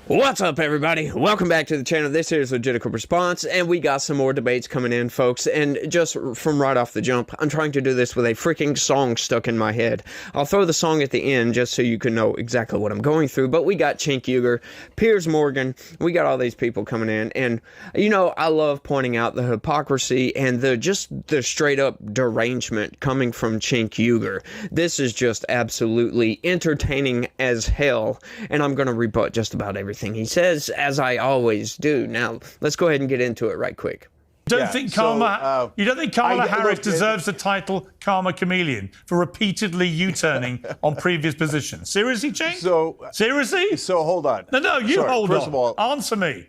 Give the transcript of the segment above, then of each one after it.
What's up, everybody? Welcome back to the channel. This is Legitimate Response, and we got some more debates coming in, folks. And just from right off the jump, I'm trying to do this with a freaking song stuck in my head. I'll throw the song at the end just so you can know exactly what I'm going through. But we got Cenk Uygur, Piers Morgan, we got all these people coming in. And, you know, I love pointing out the hypocrisy and the straight up derangement coming from Cenk Uygur. This is just absolutely entertaining as hell. And I'm going to rebut just about everything he says, as I always do. Now, let's go ahead and get into it right quick. You don't think Kamala Harris deserves the title Karma Chameleon for repeatedly U-turning on previous positions? Seriously, Cenk? Seriously? So hold on. No, you hold on. First of all, answer me.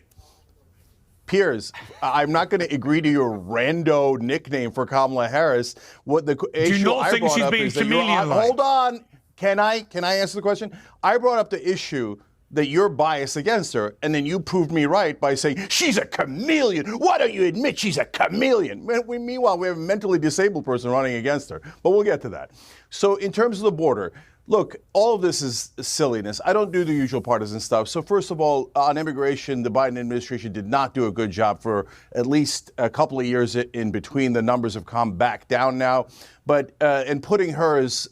Piers, I'm not going to agree to your rando nickname for Kamala Harris. What the issue Do you not think she's being chameleon-like? Hold on. Can I answer the question? I brought up the issue that you're biased against her, and then you proved me right by saying, she's a chameleon. Why don't you admit she's a chameleon? Meanwhile, we have a mentally disabled person running against her. But we'll get to that. So in terms of the border, look, all of this is silliness. I don't do the usual partisan stuff. So first of all, on immigration, the Biden administration did not do a good job for at least a couple of years in between. The numbers have come back down now. But in putting her as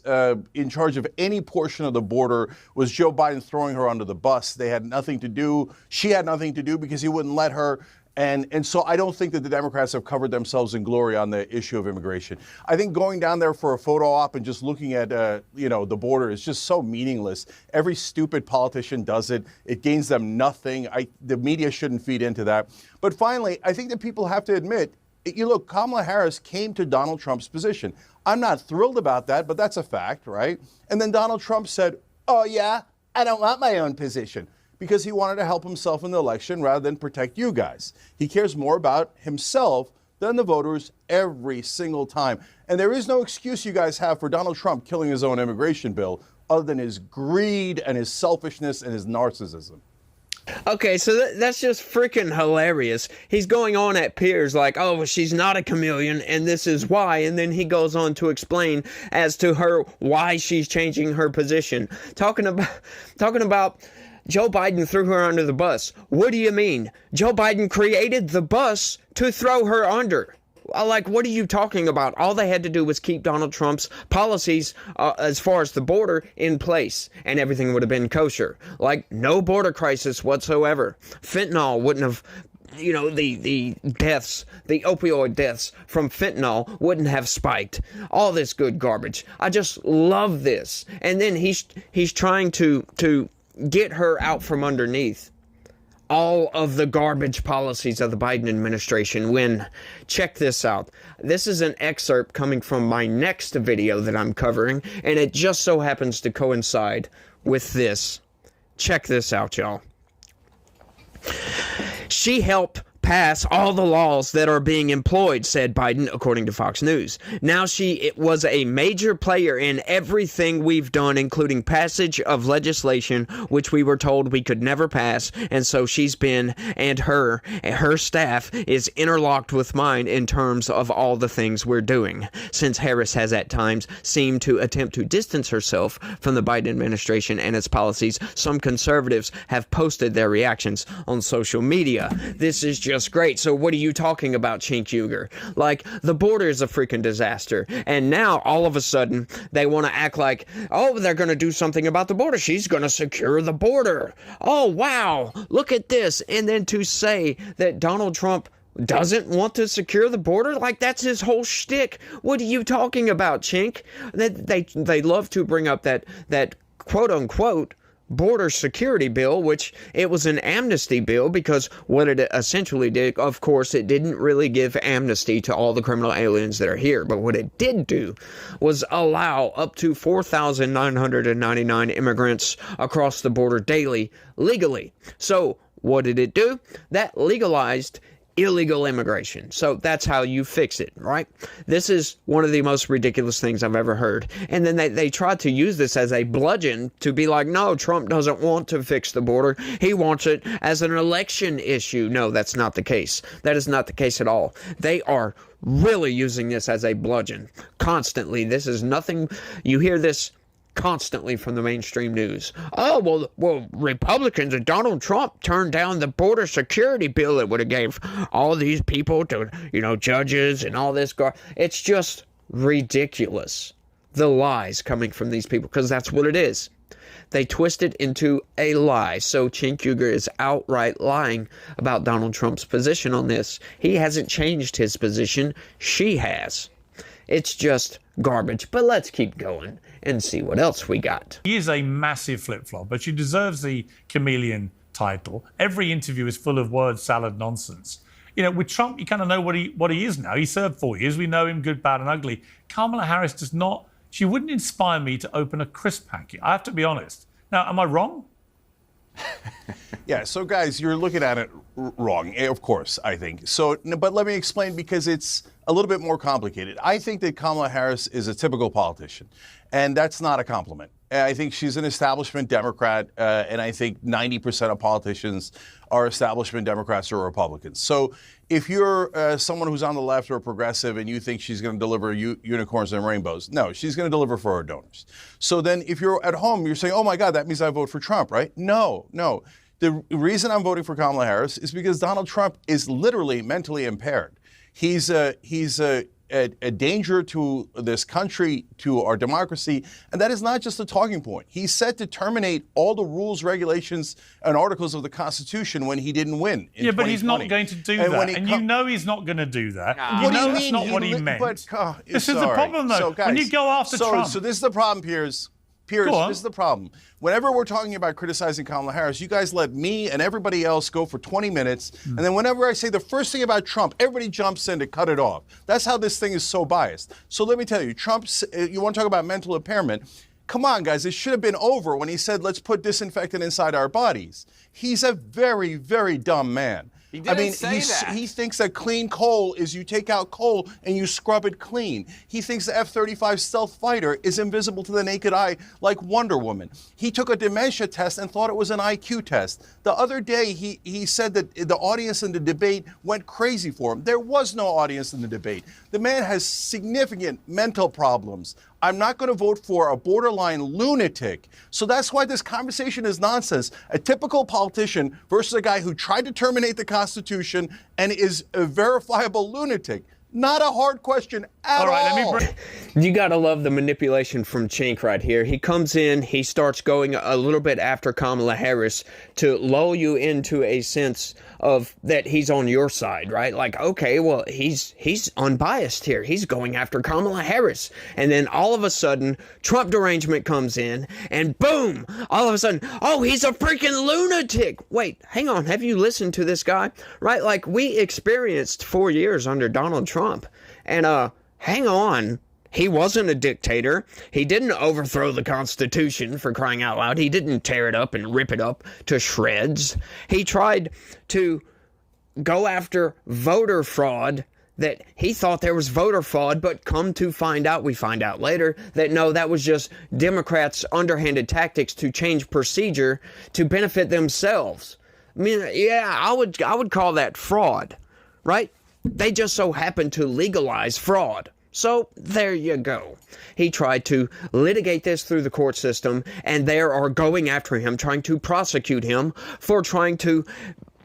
in charge of any portion of the border was Joe Biden throwing her under the bus. They had nothing to do. She had nothing to do because he wouldn't let her. And so I don't think that the Democrats have covered themselves in glory on the issue of immigration. I think going down there for a photo op and just looking at, the border is just so meaningless. Every stupid politician does it. It gains them nothing. The media shouldn't feed into that. But finally, I think that people have to admit, look, Kamala Harris came to Donald Trump's position. I'm not thrilled about that, but that's a fact, right? And then Donald Trump said, oh, yeah, I don't want my own position, because he wanted to help himself in the election rather than protect you guys. He cares more about himself than the voters every single time. And there is no excuse you guys have for Donald Trump killing his own immigration bill other than his greed and his selfishness and his narcissism. Okay, so that's just freaking hilarious. He's going on at Piers like, oh, she's not a chameleon, and this is why. And then he goes on to explain as to her why she's changing her position. Talking about Joe Biden threw her under the bus. What do you mean? Joe Biden created the bus to throw her under. Like, what are you talking about? All they had to do was keep Donald Trump's policies as far as the border in place, and everything would have been kosher. Like, no border crisis whatsoever. Fentanyl wouldn't have, the deaths, the opioid deaths from fentanyl wouldn't have spiked. All this good garbage. I just love this. And then he's trying to get her out from underneath all of the garbage policies of the Biden administration when, check this out. This is an excerpt coming from my next video that I'm covering, and it just so happens to coincide with this. Check this out, y'all. She helped pass all the laws that are being employed, said Biden, according to Fox News. Now it was a major player in everything we've done, including passage of legislation, which we were told we could never pass, and so she's been, and her staff is interlocked with mine in terms of all the things we're doing. Since Harris has at times seemed to attempt to distance herself from the Biden administration and its policies, some conservatives have posted their reactions on social media. This is just great. So what are you talking about, Cenk Uygur? Like, the border is a freaking disaster. And now, all of a sudden, they want to act like, oh, they're going to do something about the border. She's going to secure the border. Oh, wow. Look at this. And then to say that Donald Trump doesn't want to secure the border? Like, that's his whole shtick. What are you talking about, Cenk? They love to bring up that quote-unquote border security bill, which it was an amnesty bill, because what it essentially did, of course, it didn't really give amnesty to all the criminal aliens that are here, but what it did do was allow up to 4,999 immigrants across the border daily, legally. So what did it do? That legalized illegal immigration. So that's how you fix it, right? This is one of the most ridiculous things I've ever heard. And then they tried to use this as a bludgeon to be like, no, Trump doesn't want to fix the border. He wants it as an election issue. No, that's not the case. That is not the case at all. They are really using this as a bludgeon constantly. This is nothing. You hear this constantly from the mainstream news. Oh, well, Republicans and Donald Trump turned down the border security bill that would have gave all these people to, judges and all this. It's just ridiculous. The lies coming from these people, because that's what it is. They twist it into a lie. So Cenk Uygur is outright lying about Donald Trump's position on this. He hasn't changed his position. She has. It's just garbage. But let's keep going and see what else we got. He is a massive flip-flop, but she deserves the chameleon title. Every interview is full of word salad nonsense. With Trump, you kind of know what he is now. He served 4 years. We know him good, bad, and ugly. Kamala Harris does not. She wouldn't inspire me to open a crisp packet. I have to be honest. Now, am I wrong? Yeah, so guys, you're looking at it wrong, of course, I think. So, but let me explain, because it's a little bit more complicated. I think that Kamala Harris is a typical politician, and that's not a compliment. I think she's an establishment Democrat, and I think 90% of politicians are establishment Democrats or Republicans. So if you're someone who's on the left or progressive and you think she's going to deliver unicorns and rainbows, no, she's going to deliver for her donors. So then if you're at home, you're saying, oh my God, that means I vote for Trump, right? No. The reason I'm voting for Kamala Harris is because Donald Trump is literally mentally impaired. He's a danger to this country, to our democracy, and that is not just a talking point. He's set to terminate all the rules, regulations, and articles of the Constitution when he didn't win in 2020. But he's not going to do that, and you know he's not going to do that. You know that's not what he meant. This is the problem, though. So, guys, when you go after Trump... So this is the problem, Piers. This is the problem. Whenever we're talking about criticizing Kamala Harris, you guys let me and everybody else go for 20 minutes. And then whenever I say the first thing about Trump, everybody jumps in to cut it off. That's how this thing is so biased. So let me tell you, you want to talk about mental impairment? Come on, guys, it should have been over when he said, let's put disinfectant inside our bodies. He's a very, very dumb man. He didn't say that. He thinks that clean coal is you take out coal and you scrub it clean. He thinks the F-35 stealth fighter is invisible to the naked eye like Wonder Woman. He took a dementia test and thought it was an IQ test. The other day, he said that the audience in the debate went crazy for him. There was no audience in the debate. The man has significant mental problems. I'm not going to vote for a borderline lunatic. So that's why this conversation is nonsense. A typical politician versus a guy who tried to terminate the Constitution and is a verifiable lunatic. Not a hard question at all. You gotta love the manipulation from Cenk right here. He comes in, he starts going a little bit after Kamala Harris to lull you into a sense of that he's on your side, right? Like, okay, well, he's unbiased here. He's going after Kamala Harris. And then all of a sudden, Trump derangement comes in, and boom, all of a sudden, oh, he's a freaking lunatic. Wait, hang on, have you listened to this guy? Right, like, we experienced 4 years under Donald Trump. And, hang on. He wasn't a dictator. He didn't overthrow the Constitution, for crying out loud. He didn't tear it up and rip it up to shreds. He tried to go after voter fraud, that he thought there was voter fraud, but come to find out, we find out later, that no, that was just Democrats' underhanded tactics to change procedure to benefit themselves. I mean, yeah, I would call that fraud, right? They just so happened to legalize fraud. So there you go. He tried to litigate this through the court system, and they are going after him, trying to prosecute him for trying to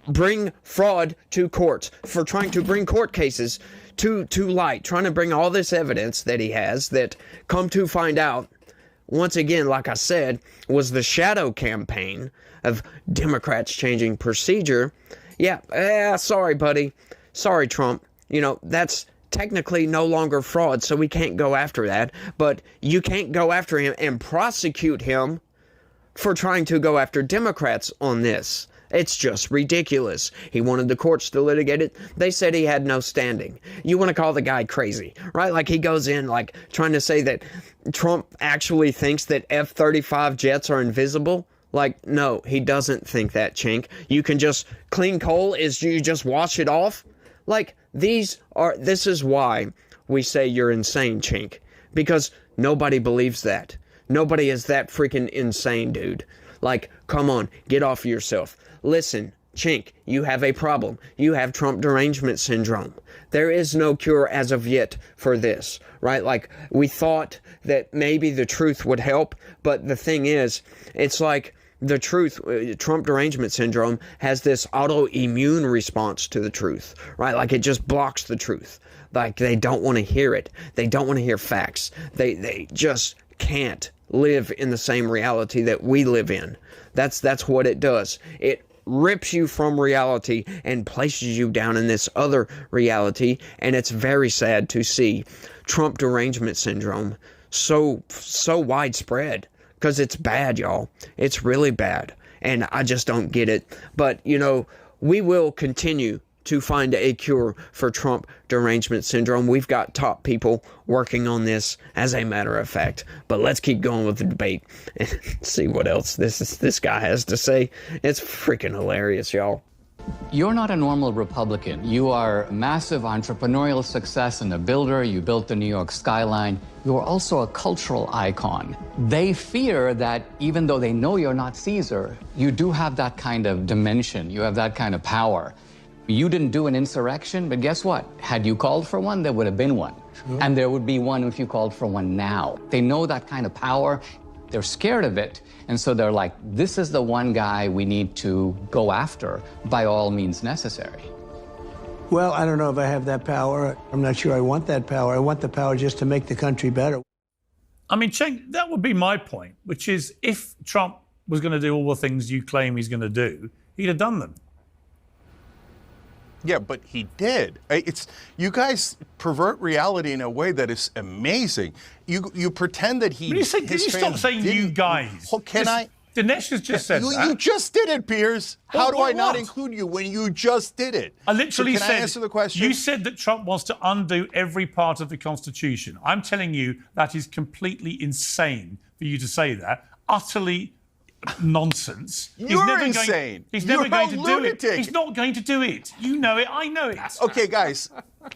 bring fraud to courts, for trying to bring court cases to light, trying to bring all this evidence that he has that, come to find out, once again, like I said, was the shadow campaign of Democrats changing procedure. Yeah, sorry, buddy. Sorry, Trump. That's technically no longer fraud, so we can't go after that. But you can't go after him and prosecute him for trying to go after Democrats on this. It's just ridiculous. He wanted the courts to litigate it. They said he had no standing. You want to call the guy crazy, right? Like, he goes in, like, trying to say that Trump actually thinks that F-35 jets are invisible. Like, no, he doesn't think that, Cenk. You can just, clean coal is you just wash it off. Like, this is why we say you're insane, Cenk. Because nobody believes that. Nobody is that freaking insane, dude. Like, come on, get off yourself. Listen, Chink, you have a problem. You have Trump derangement syndrome. There is no cure as of yet for this, right? Like, we thought that maybe the truth would help, but the thing is, it's like the truth, Trump derangement syndrome has this autoimmune response to the truth, right? Like, it just blocks the truth. Like, they don't want to hear it. They don't want to hear facts. They just can't live in the same reality that we live in. That's what it does. It rips you from reality and places you down in this other reality, and it's very sad to see Trump derangement syndrome so widespread, because it's bad, y'all. It's really bad, and I just don't get it. But, you know, we will continue to find a cure for Trump derangement syndrome. We've got top people working on this, as a matter of fact. But let's keep going with the debate and see what else this guy has to say. It's freaking hilarious, y'all. You're not a normal Republican. You are a massive entrepreneurial success and a builder. You built the New York skyline. You're also a cultural icon. They fear that even though they know you're not Caesar, you do have that kind of dimension. You have that kind of power. You didn't do an insurrection, but guess what? Had you called for one, there would have been one. Sure. And there would be one if you called for one now. They know that kind of power. They're scared of it. And so they're like, this is the one guy we need to go after by all means necessary. Well, I don't know if I have that power. I'm not sure I want that power. I want the power just to make the country better. I mean, Cenk, that would be my point, which is if Trump was going to do all the things you claim he's going to do, he'd have done them. Yeah, but he did. It's you guys pervert reality in a way that is amazing. You pretend that he. Can you stop saying you guys? Can I? Dinesh has just said that. You just did it, Piers. How do I not what? include you when you just did it? I literally so said. I answer the question? You said that Trump wants to undo every part of the Constitution. I'm telling you that is completely insane for you to say that. Utterly nonsense. You're insane. He's never going to do it. Lunatic. He's not going to do it. You know it. I know it. Okay, guys,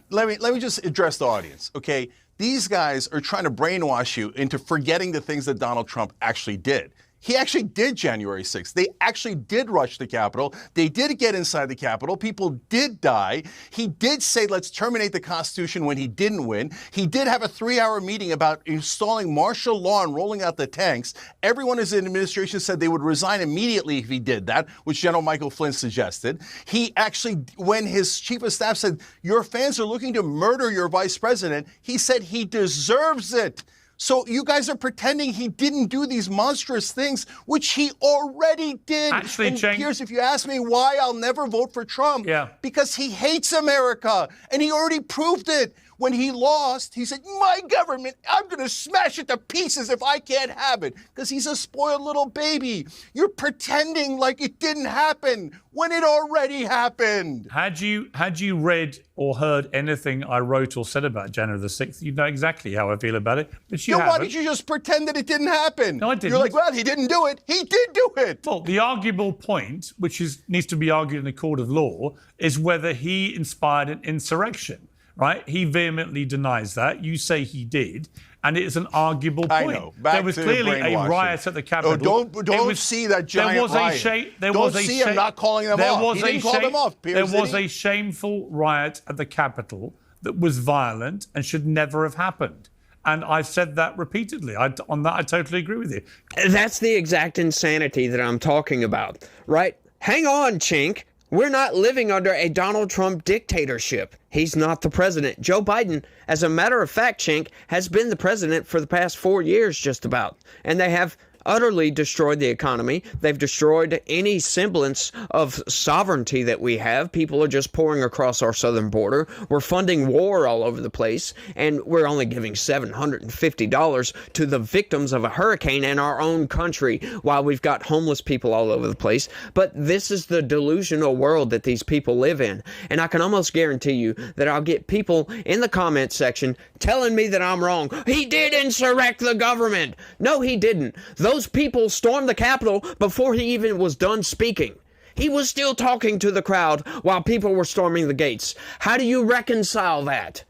let me just address the audience. Okay, these guys are trying to brainwash you into forgetting the things that Donald Trump actually did. He actually did January 6th. They actually did rush the Capitol. They did get inside the Capitol. People did die. He did say, let's terminate the Constitution when he didn't win. He did have a 3-hour meeting about installing martial law and rolling out the tanks. Everyone in his administration said they would resign immediately if he did that, which General Michael Flynn suggested. He actually, when his chief of staff said, your fans are looking to murder your vice president, he said he deserves it. So you guys are pretending he didn't do these monstrous things, which he already did. Actually, and Cenk, Piers, if you ask me why I'll never vote for Trump, because he hates America, and he already proved it. When he lost, he said, my government, I'm going to smash it to pieces if I can't have it, because he's a spoiled little baby. You're pretending like it didn't happen when it already happened. Had you read or heard anything I wrote or said about January the 6th, you'd know exactly how I feel about it. But you haven't. Why did you just pretend that it didn't happen? No, I didn't. You're like, well, he didn't do it. He did do it. Well, the arguable point, which needs to be argued in a court of law, is whether he inspired an insurrection. Right? He vehemently denies that. You say he did, and it is an arguable point. I know. There was clearly a riot at the Capitol. Don't see that giant riot. Don't see him not calling them off. He didn't call them off, Piers, there was a shameful riot at the Capitol that was violent and should never have happened. And I've said that repeatedly. On that, I totally agree with you. That's the exact insanity that I'm talking about, right? Hang on, Chink. We're not living under a Donald Trump dictatorship. He's not the president. Joe Biden, as a matter of fact, Cenk, has been the president for the past 4 years just about. And they have utterly destroyed the economy. They've destroyed any semblance of sovereignty that we have. People are just pouring across our southern border. We're funding war all over the place, and we're only giving $750 to the victims of a hurricane in our own country while we've got homeless people all over the place. But this is the delusional world that these people live in. And I can almost guarantee you that I'll get people in the comment section telling me that I'm wrong. He did insurrect the government. No, he didn't. Those people stormed the Capitol before he even was done speaking. He was still talking to the crowd while people were storming the gates. How do you reconcile that?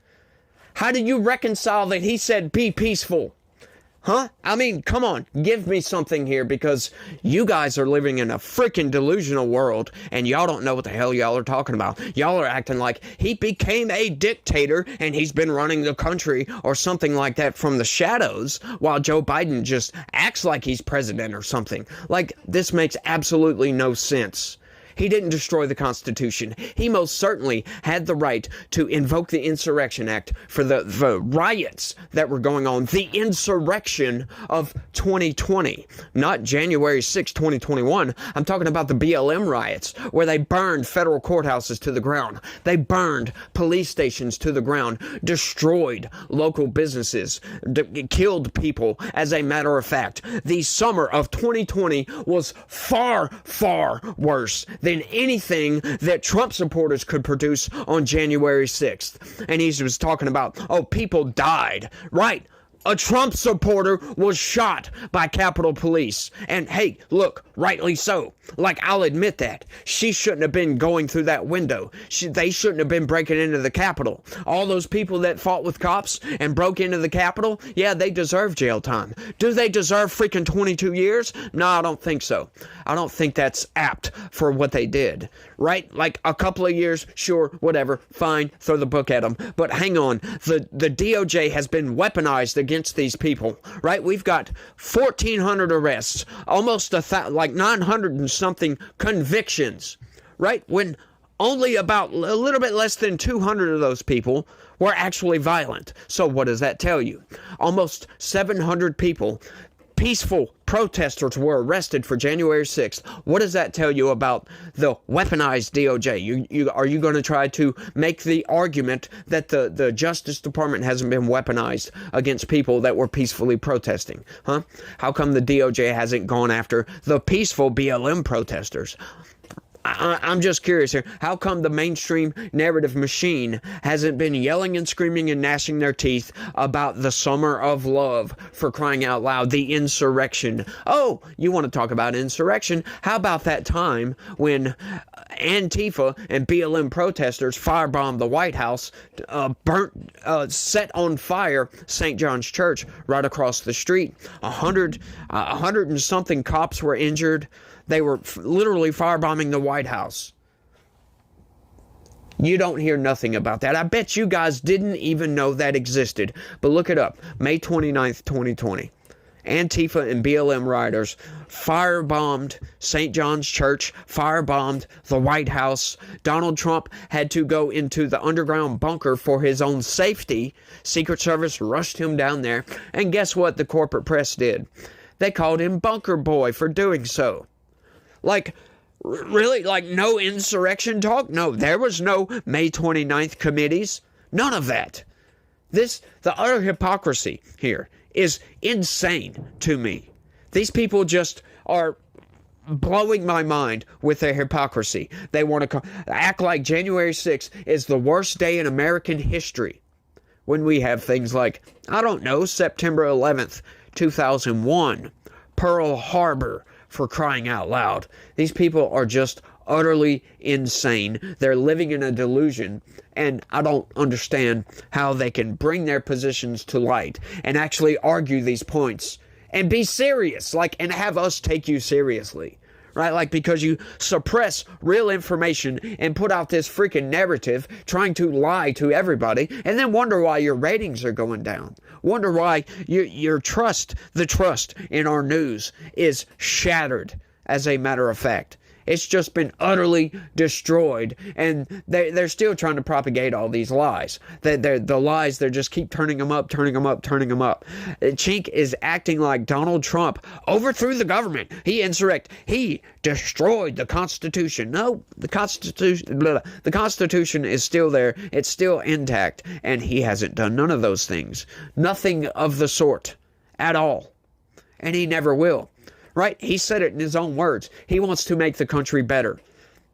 How do you reconcile that he said, be peaceful? Huh? I mean, come on, give me something here, because you guys are living in a freaking delusional world and y'all don't know what the hell y'all are talking about. Y'all are acting like he became a dictator and he's been running the country or something like that from the shadows, while Joe Biden just acts like he's president or something. Like, this makes absolutely no sense. He didn't destroy the Constitution. He most certainly had the right to invoke the Insurrection Act for the riots that were going on. The insurrection of 2020, not January 6, 2021. I'm talking about the BLM riots, where they burned federal courthouses to the ground. They burned police stations to the ground, destroyed local businesses, killed people. As a matter of fact, the summer of 2020 was far, far worse than anything that Trump supporters could produce on January 6th. And he was talking about, oh, people died. Right. A Trump supporter was shot by Capitol Police. And hey, look, rightly so. Like, I'll admit that. She shouldn't have been going through that window. They shouldn't have been breaking into the Capitol. All those people that fought with cops and broke into the Capitol, yeah, they deserve jail time. Do they deserve freaking 22 years? No, I don't think so. I don't think that's apt for what they did. Right? Like, a couple of years, sure, whatever, fine, throw the book at them. But hang on, the DOJ has been weaponized against these people, right? We've got 1,400 arrests, almost like 900 and something convictions, right? When only about a little bit less than 200 of those people were actually violent. So what does that tell you? Almost 700 people, peaceful protesters, were arrested for January 6th. What does that tell you about the weaponized DOJ? Are you going to try to make the argument that the Justice Department hasn't been weaponized against people that were peacefully protesting? Huh? How come the DOJ hasn't gone after the peaceful BLM protesters? I'm just curious here. How come the mainstream narrative machine hasn't been yelling and screaming and gnashing their teeth about the summer of love, for crying out loud, the insurrection? Oh, you want to talk about insurrection? How about that time when Antifa and BLM protesters firebombed the White House, set on fire St. John's Church right across the street? 100 and something cops were injured. They were literally firebombing the White House. You don't hear nothing about that. I bet you guys didn't even know that existed. But look it up. May 29th, 2020. Antifa and BLM rioters firebombed St. John's Church, firebombed the White House. Donald Trump had to go into the underground bunker for his own safety. Secret Service rushed him down there. And guess what the corporate press did? They called him Bunker Boy for doing so. Like, really? Like, no insurrection talk? No, there was no May 29th committees. None of that. The utter hypocrisy here is insane to me. These people just are blowing my mind with their hypocrisy. They want to act like January 6th is the worst day in American history, when we have things like, I don't know, September 11th, 2001, Pearl Harbor, for crying out loud. These people are just utterly insane. They're living in a delusion, and I don't understand how they can bring their positions to light and actually argue these points and be serious, and have us take you seriously. Right? Like, because you suppress real information and put out this freaking narrative trying to lie to everybody, and then wonder why your ratings are going down. Wonder why your trust in our news is shattered, as a matter of fact. It's just been utterly destroyed, and they're still trying to propagate all these lies. The lies, they just keep turning them up. Cenk is acting like Donald Trump overthrew the government. He destroyed the Constitution. No, the Constitution is still there. It's still intact, and he hasn't done none of those things. Nothing of the sort at all, and he never will. Right? He said it in his own words. He wants to make the country better.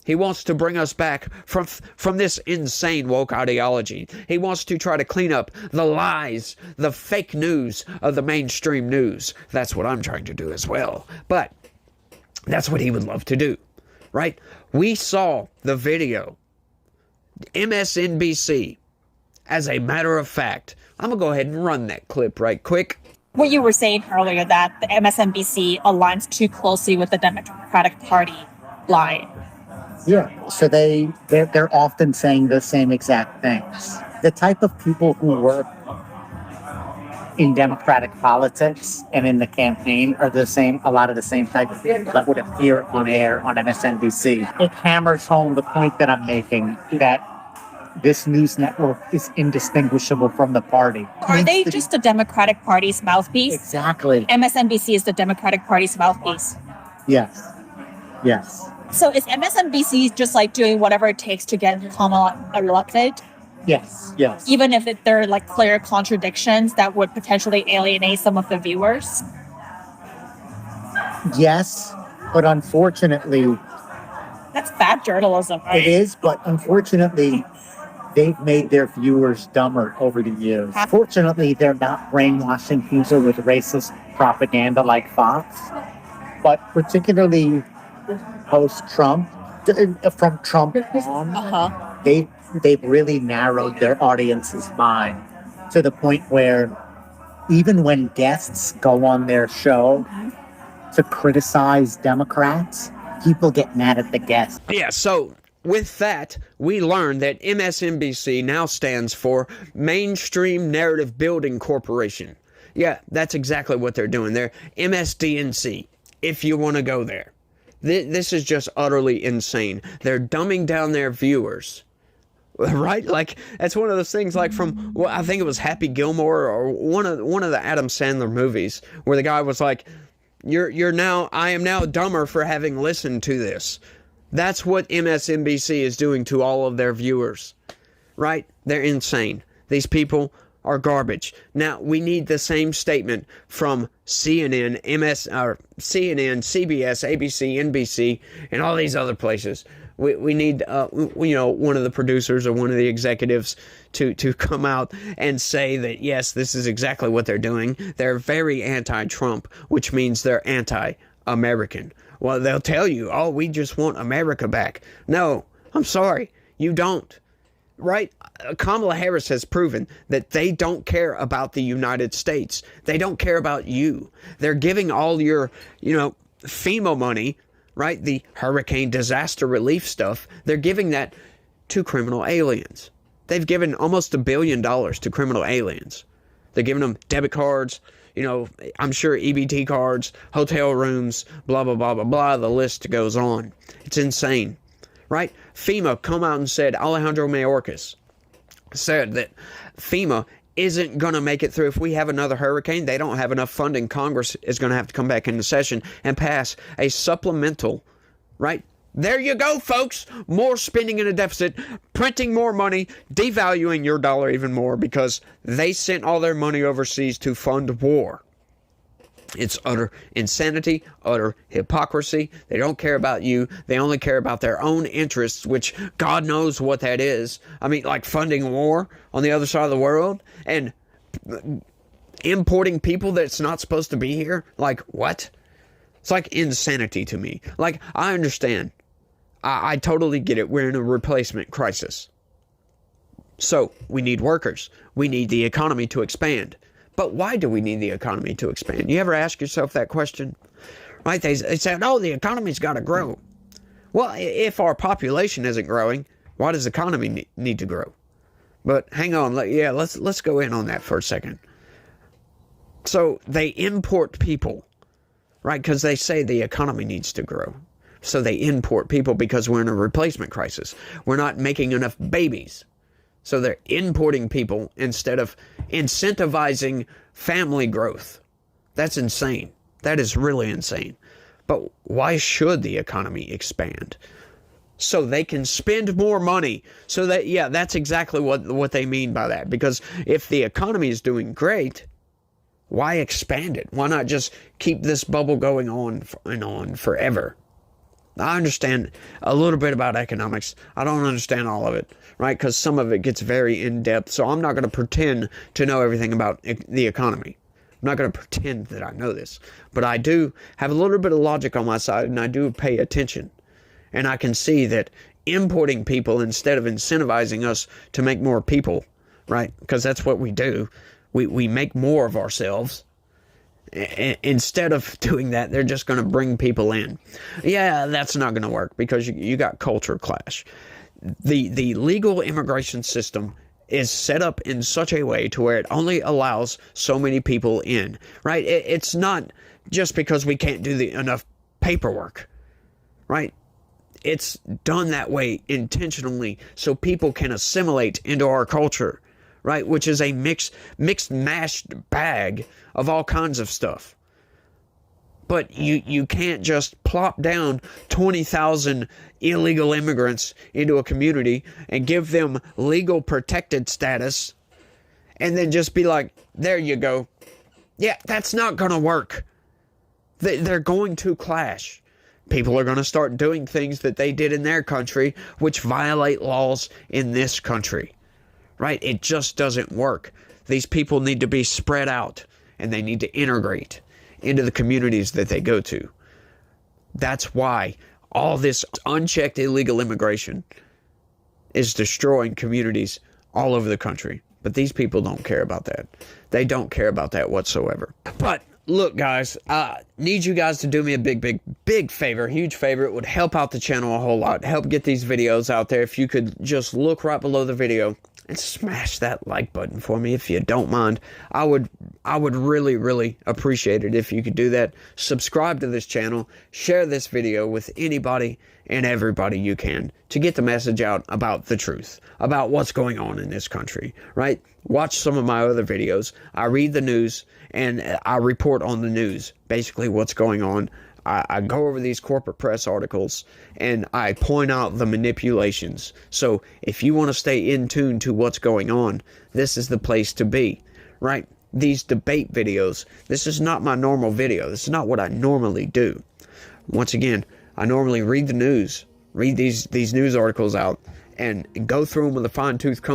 He wants to bring us back from this insane woke ideology. He wants to try to clean up the lies, the fake news of the mainstream news. That's what I'm trying to do as well. But that's what he would love to do. Right? We saw the video. MSNBC, as a matter of fact. I'm going to go ahead and run that clip right quick. what you were saying earlier, that the MSNBC aligns too closely with the Democratic Party line. Yeah, so they're often saying the same exact things. The type of people who work in Democratic politics and in the campaign are a lot of the same type of people that would appear on air on MSNBC. It hammers home the point that I'm making, that this news network is indistinguishable from the party. Are they just the Democratic Party's mouthpiece? Exactly. MSNBC is the Democratic Party's mouthpiece. Yes. Yes. So is MSNBC just like doing whatever it takes to get Kamala elected? Yes. Yes. Even if there are like clear contradictions that would potentially alienate some of the viewers? Yes, but unfortunately... That's bad journalism, right? It is, but unfortunately, they've made their viewers dumber over the years. Fortunately, they're not brainwashing people with racist propaganda like Fox, but particularly post-Trump, from Trump on, they've really narrowed their audience's mind to the point where even when guests go on their show to criticize Democrats, people get mad at the guests. Yeah, so with that, we learned that MSNBC now stands for Mainstream Narrative Building Corporation. Yeah, that's exactly what they're doing. They're MSDNC, if you want to go there. This is just utterly insane. They're dumbing down their viewers. Right? Like, that's one of those things like from, well, I think it was Happy Gilmore or one of the Adam Sandler movies where the guy was like, I am now dumber for having listened to this. That's what MSNBC is doing to all of their viewers. Right? They're insane. These people are garbage. Now, we need the same statement from CNN, CBS, ABC, NBC, and all these other places. We need, one of the producers or one of the executives to come out and say that, yes, this is exactly what they're doing. They're very anti-Trump, which means they're anti-American. Well, they'll tell you, oh, we just want America back. No, I'm sorry, you don't. Right? Kamala Harris has proven that they don't care about the United States. They don't care about you. They're giving all your, FEMA money, right? The hurricane disaster relief stuff. They're giving that to criminal aliens. They've given almost $1 billion to criminal aliens. They're giving them debit cards, I'm sure EBT cards, hotel rooms, blah, blah, blah, blah, blah. The list goes on. It's insane. Right? FEMA come out and said, Alejandro Mayorkas said that FEMA isn't going to make it through. If we have another hurricane, they don't have enough funding. Congress is going to have to come back into session and pass a supplemental, right? There you go, folks. More spending in a deficit, printing more money, devaluing your dollar even more because they sent all their money overseas to fund war. It's utter insanity, utter hypocrisy. They don't care about you. They only care about their own interests, which God knows what that is. I mean, like funding war on the other side of the world and importing people that's not supposed to be here. Like, what? It's like insanity to me. Like, I understand. I totally get it. We're in a replacement crisis. So, we need workers. We need the economy to expand. But why do we need the economy to expand? You ever ask yourself that question? Right? They said, oh, the economy's got to grow. Well, if our population isn't growing, why does the economy need to grow? But hang on. Let's go in on that for a second. So they import people, right? Because they say the economy needs to grow. So they import people because we're in a replacement crisis. We're not making enough babies. So they're importing people instead of incentivizing family growth. That's insane. That is really insane. But why should the economy expand? So they can spend more money. So that, yeah, that's exactly what they mean by that. Because if the economy is doing great, why expand it? Why not just keep this bubble going on and on forever? I understand a little bit about economics. I don't understand all of it, right? Because some of it gets very in-depth. So I'm not going to pretend to know everything about the economy. I'm not going to pretend that I know this. But I do have a little bit of logic on my side, and I do pay attention. And I can see that importing people instead of incentivizing us to make more people, right? Because that's what we do. We make more of ourselves, Instead of doing that, they're just going to bring people in. Yeah, that's not going to work because you got culture clash. The legal immigration system is set up in such a way to where it only allows so many people in, right? It's not just because we can't do enough paperwork, right? It's done that way intentionally so people can assimilate into our culture, right? Which is a mixed mashed bag of all kinds of stuff. But you can't just plop down 20,000 illegal immigrants into a community and give them legal protected status and then just be like, there you go. Yeah, that's not going to work. They're going to clash. People are going to start doing things that they did in their country, which violate laws in this country. Right? It just doesn't work. These people need to be spread out, and they need to integrate into the communities that they go to. That's why all this unchecked illegal immigration is destroying communities all over the country. But these people don't care about that. They don't care about that whatsoever. But look, guys, I need you guys to do me a big favor, huge favor. It would help out the channel a whole lot, help get these videos out there. If you could just look right below the video and smash that like button for me, if you don't mind. I would really appreciate it if you could do that. Subscribe to this channel, share this video with anybody and everybody you can to get the message out about the truth, about what's going on in this country, right? Watch some of my other videos. I read the news and I report on the news, basically what's going on. I go over these corporate press articles and I point out the manipulations. So if you want to stay in tune to what's going on, this is the place to be, right? These debate videos, this is not my normal video. This is not what I normally do. Once again, I normally read the news, read these news articles out and go through them with a fine-tooth comb